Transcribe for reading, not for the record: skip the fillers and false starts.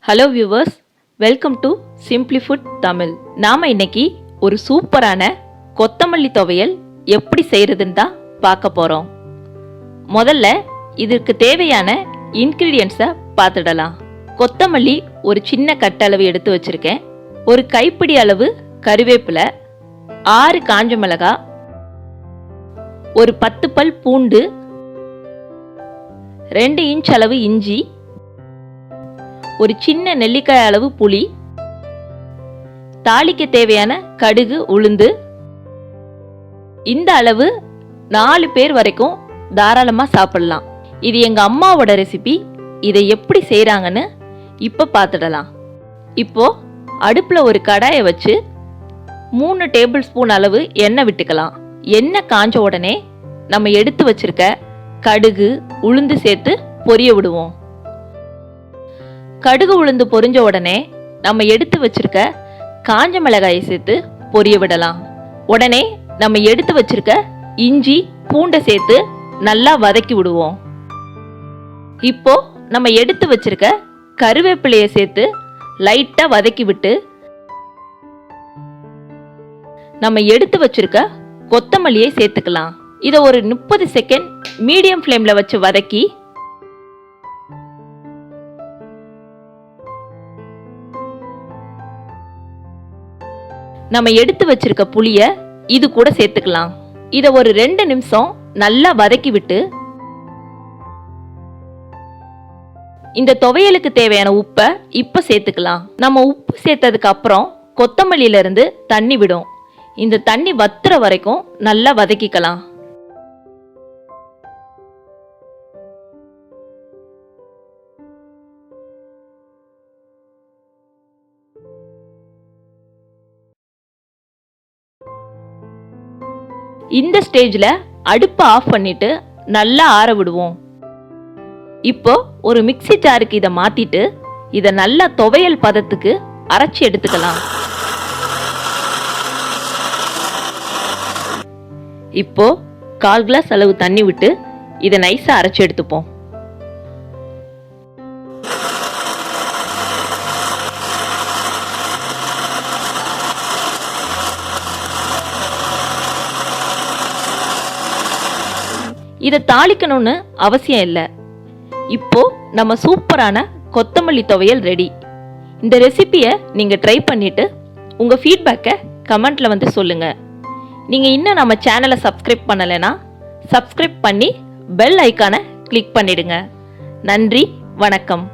Hello viewers, welcome to simply food Tamil. நாம இன்னைக்கு ஒரு சூப்பரான கொத்தமல்லி துவையல் எப்படி செய்யறதுன்னு தான் பார்க்க போறோம். முதல்ல இதற்கு தேவையான இன்கிரீடியன்ஸை பார்த்துடலாம். கொத்தமல்லி ஒரு சின்ன கட்டளவு எடுத்து வச்சிருக்கேன். ஒரு கைப்பிடி அளவு கருவேப்பிலை, 6 காஞ்ச மிளகாய், ஒரு 10 பல் பூண்டு, 2 இன்ச் அளவு இஞ்சி, ஒரு சின்ன நெல்லிக்காய் அளவு புளி, தாளிக்க தேவையான கடுகு, உளுந்து. இந்த அளவு 4 பேர் வரைக்கும் தாராளமா சாப்பிடலாம். இது எங்க அம்மாவோட ரெசிபி. இதை எப்படி செய்யறாங்கன்னு இப்ப பார்த்துடலாம். இப்போ அடுப்புல ஒரு கடாயை வச்சு 3 டேபிள் ஸ்பூன் அளவு எண்ணெய் விட்டுக்கலாம். எண்ணெய் காஞ்ச உடனே நம்ம எடுத்து வச்சிருக்க கடுகு, உளுந்து சேர்த்து பொரிய விடுவோம். கடுகு உளுந்து பொரிஞ்ச உடனே நம்ம எடுத்து வச்சிருக்க காஞ்ச மிளகாயை சேர்த்து பொரிய விடலாம். உடனே நம்ம எடுத்து வச்சிருக்க இஞ்சி, பூண்டை சேர்த்து நல்லா வதக்கி விடுவோம். இப்போ நம்ம எடுத்து வச்சிருக்க கருவேப்பிலையை சேர்த்து லைட்டா வதக்கி விட்டு நம்ம எடுத்து வச்சிருக்க கொத்தமல்லியை சேர்த்துக்கலாம். இதை ஒரு 30 செகண்ட் மீடியம் ஃப்ளேம்ல வச்சு வதக்கி நம்ம எடுத்து வச்சிருக்க புளிய இது கூட சேர்த்துக்கலாம். இத ஒரு 2 நிமிஷம் நல்லா வதக்கி விட்டு இந்த துவையலுக்கு தேவையான உப்பை இப்ப சேர்த்துக்கலாம். நம்ம உப்பு சேர்த்ததுக்கு அப்புறம் கொத்தமல்லியில இருந்து தண்ணி விடும். இந்த தண்ணி வத்துற வரைக்கும் நல்லா வதக்கிக்கலாம். இந்த ஸ்டேஜ்ல அடுப்பை ஆஃப் பண்ணிட்டு நல்லா ஆற விடுவோம். இப்போ ஒரு மிக்ஸி ஜாருக்கு இதை மாத்திட்டு இதை நல்லா துவையல் பதத்துக்கு அரைச்சி எடுத்துக்கலாம். இப்போ 1/4 கிளாஸ் அளவு தண்ணி விட்டு இதை நைஸா அரைச்சி எடுத்துப்போம். இதை தாளிக்கணும்னு அவசியம் இல்லை. இப்போ நம்ம சூப்பரான கொத்தமல்லி துவையல் ரெடி. இந்த ரெசிபியை நீங்க ட்ரை பண்ணிட்டு உங்க ஃபீட்பேக்கை கமெண்ட்ல வந்து சொல்லுங்க. நீங்க இன்னும் நம்ம சேனலை சப்ஸ்கிரைப் பண்ணலைன்னா சப்ஸ்கிரைப் பண்ணி பெல் ஐக்கானை கிளிக் பண்ணிடுங்க. நன்றி, வணக்கம்.